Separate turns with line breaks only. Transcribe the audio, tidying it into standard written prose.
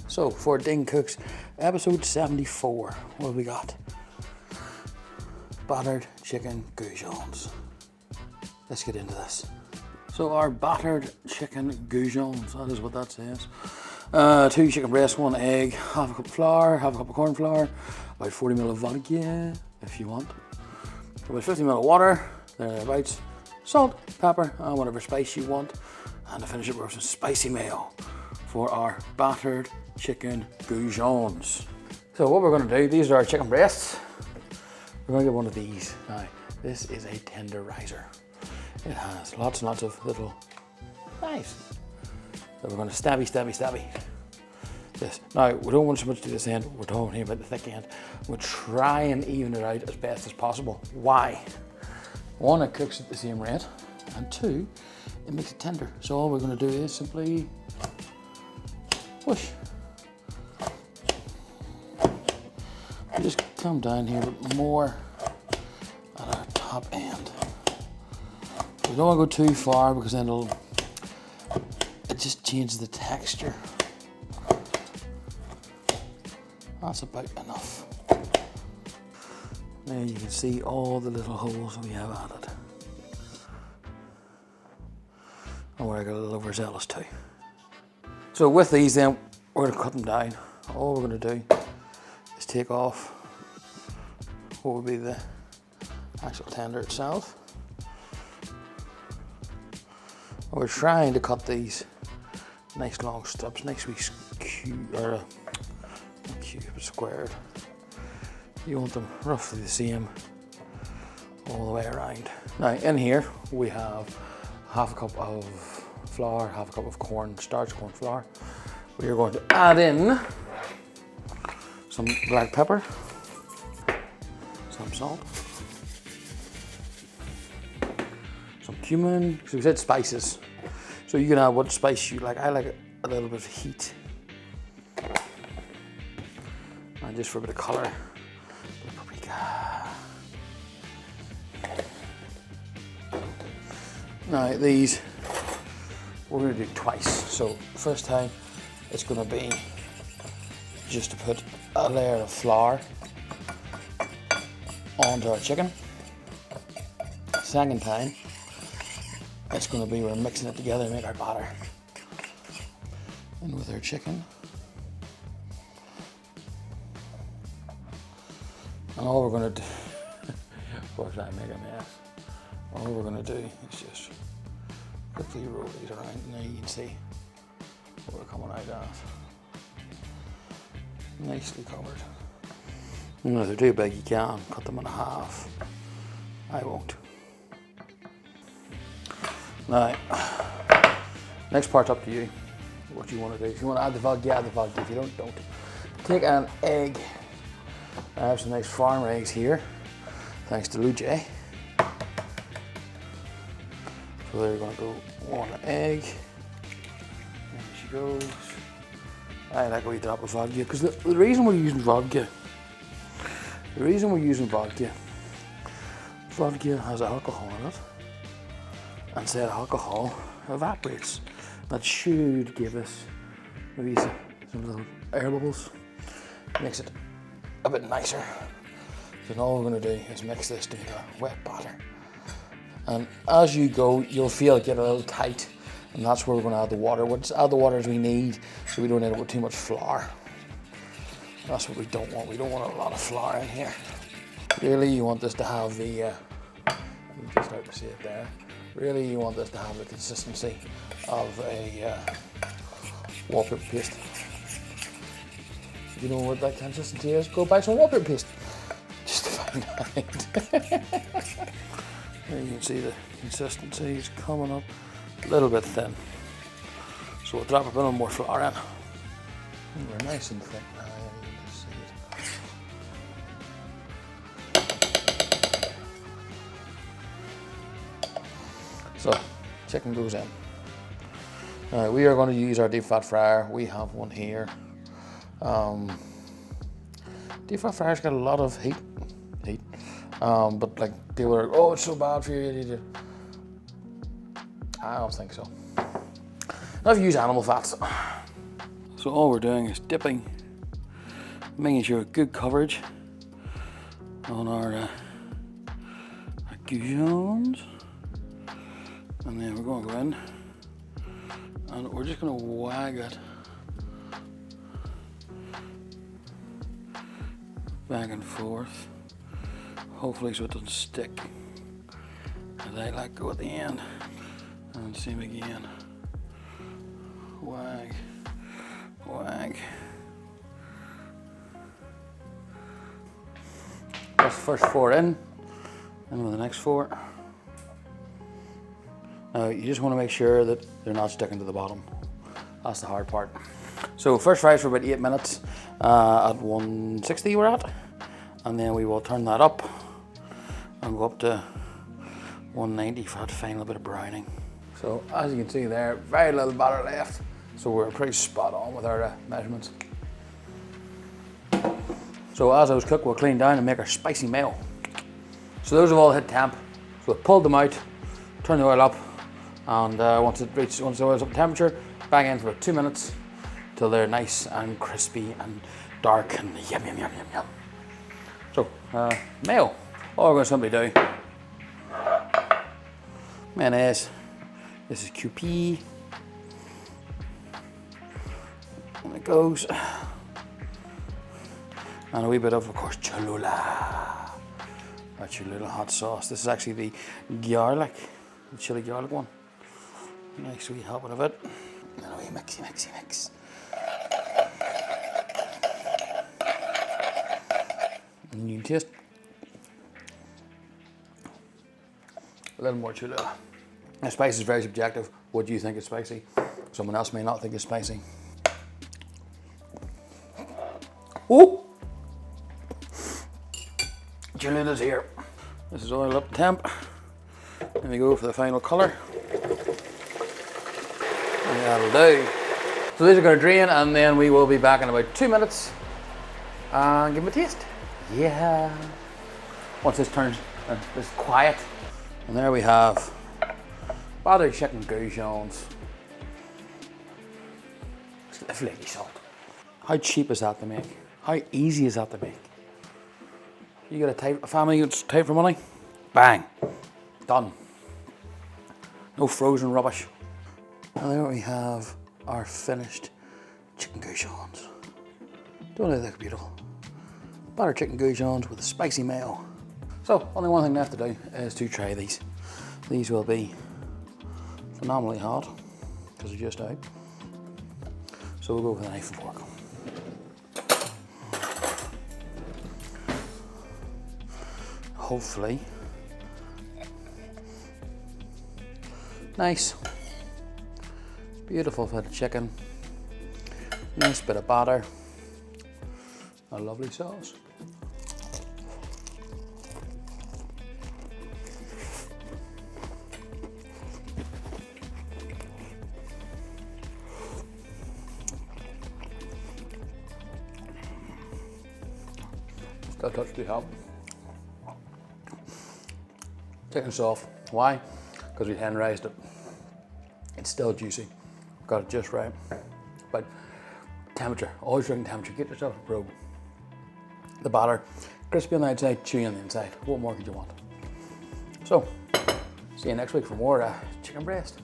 So for Ding Cooks, episode 74, what have we got? Battered chicken goujons. Let's get into this. So our battered chicken goujons, that is what that says. 2 chicken breasts, 1 egg, half a cup of flour, half a cup of corn flour, about 40 ml of vodka if you want, about 50 ml of water, thereabouts, salt, pepper, and whatever spice you want, and to finish it with some spicy mayo for our battered chicken goujons. So what we're going to do, these are our chicken breasts. We're going to get one of these. Now, this is a tenderizer. It has lots and lots of little knives. So we're going to stabby this. Now, we don't want so much to this end, we're talking here about the thick end. We'll try and even it out as best as possible. Why? 1, it cooks at the same rate, and 2, it makes it tender. So all we're going to do is simply push. We just come down here, but more at our top end. We don't want to go too far because then it just changes the texture. That's about enough. Now you can see all the little holes we have added. And we're a little overzealous too. So with these then, we're going to cut them down. All we're going to do is take off what would be the actual tender itself. We're trying to cut these nice long strips, nice wee squared. You want them roughly the same all the way around. Now in here we have half a cup of flour, half a cup of starch corn flour. We are going to add in some black pepper, some salt, some cumin. So we said spices, so you can add what spice you like. I like a little bit of heat, and just for a bit of colour, paprika. Now these we're going to do twice. So first time it's going to be just to put a layer of flour onto our chicken. Second time it's going to be we're mixing it together to make our batter. And with our chicken. And all we're going to do, of course I make a mess. All we're going to do is just quickly roll these around. Now you can see what we're coming out of. Nicely covered. And if they're too big, you can cut them in half. I won't. Now, next part's up to you. What you want to do. If you want to add the vodka, add the vodka. If you don't, don't. Take an egg. I have some nice farm eggs here, thanks to Lou J. So they're going to go 1 egg. There she goes. I like a wee drop of vodka because the reason we're using vodka, vodka has alcohol in it, and said alcohol evaporates. That should give us maybe some little air bubbles, makes it a bit nicer. So all we're going to do is mix this to make a wet batter. And as you go, you'll feel it get a little tight, and that's where we're going to add the water. We'll just add the water as we need, so we don't end up with too much flour. That's what we don't want. We don't want a lot of flour in here. Really, you want this to have the, you can start to see it there. Really, you want this to have the consistency of a wallpaper paste. If you know what that consistency is, go buy some wallpaper paste. Just to find out. There you can see the consistency is coming up a little bit thin. So we'll drop a bit more flour in. And we're nice and thick now, you can just see it. So, chicken goes in. Now we are going to use our deep fat fryer. We have one here. Deep fat fryer's got a lot of heat. But like they were, oh, it's so bad for you. I don't think so. I've used animal fats. So all we're doing is dipping, making sure good coverage on our Goujons, and then we're going to go in and we're just going to wag it back and forth, hopefully so it doesn't stick, and I let go at the end, and same again, wag, wag. That's the first 4 in, and with the next 4. Now you just want to make sure that they're not sticking to the bottom. That's the hard part. So first fries for about 8 minutes at 160 we're at, and then we will turn that up and go up to 190 for that final bit of browning. So as you can see there, very little batter left, so we're pretty spot on with our measurements. So as those cook, we'll clean down and make our spicy mayo. So those have all hit temp. So we'll pull them out, turn the oil up, and once the oil's up to temperature, back in for about 2 minutes till they're nice and crispy and dark and yum yum yum yum yum. So mayo, all we're going to simply do, mayonnaise, this is QP, and it goes. And a wee bit of course, Cholula. That's your little hot sauce. This is actually the garlic, the chili garlic one. Nice wee helping of it. And a wee mixy, mixy, mix. And you can taste a little more Cholula. Now, spice is very subjective. What do you think is spicy? Someone else may not think it's spicy. Oh! Cholula's here. This is oil up temp. And we go for the final colour. And that'll do. So these are going to drain, and then we will be back in about 2 minutes and give them a taste. Yeah. Once this turns, this is quiet. And there we have battered chicken Goujons. Flaky salt. How cheap is that to make? How easy is that to make? You got a family that's tight for money? Bang. Done. No frozen rubbish. And there we have our finished chicken Goujons. Don't they look beautiful? Battered chicken Goujons with a spicy mayo. So, only one thing left to do is to try these. These will be phenomenally hot because they're just out. So we'll go with a knife and fork. Hopefully. Nice. Beautiful bit of chicken. Nice bit of batter. A lovely sauce. Still touch too hot. Chicken's soft. Why? Because we tenderized it. It's still juicy. Got it just right. But temperature, always drinking temperature. Get yourself a probe. The batter, crispy on the outside, chewy on the inside. What more could you want? So, see you next week for more chicken breast.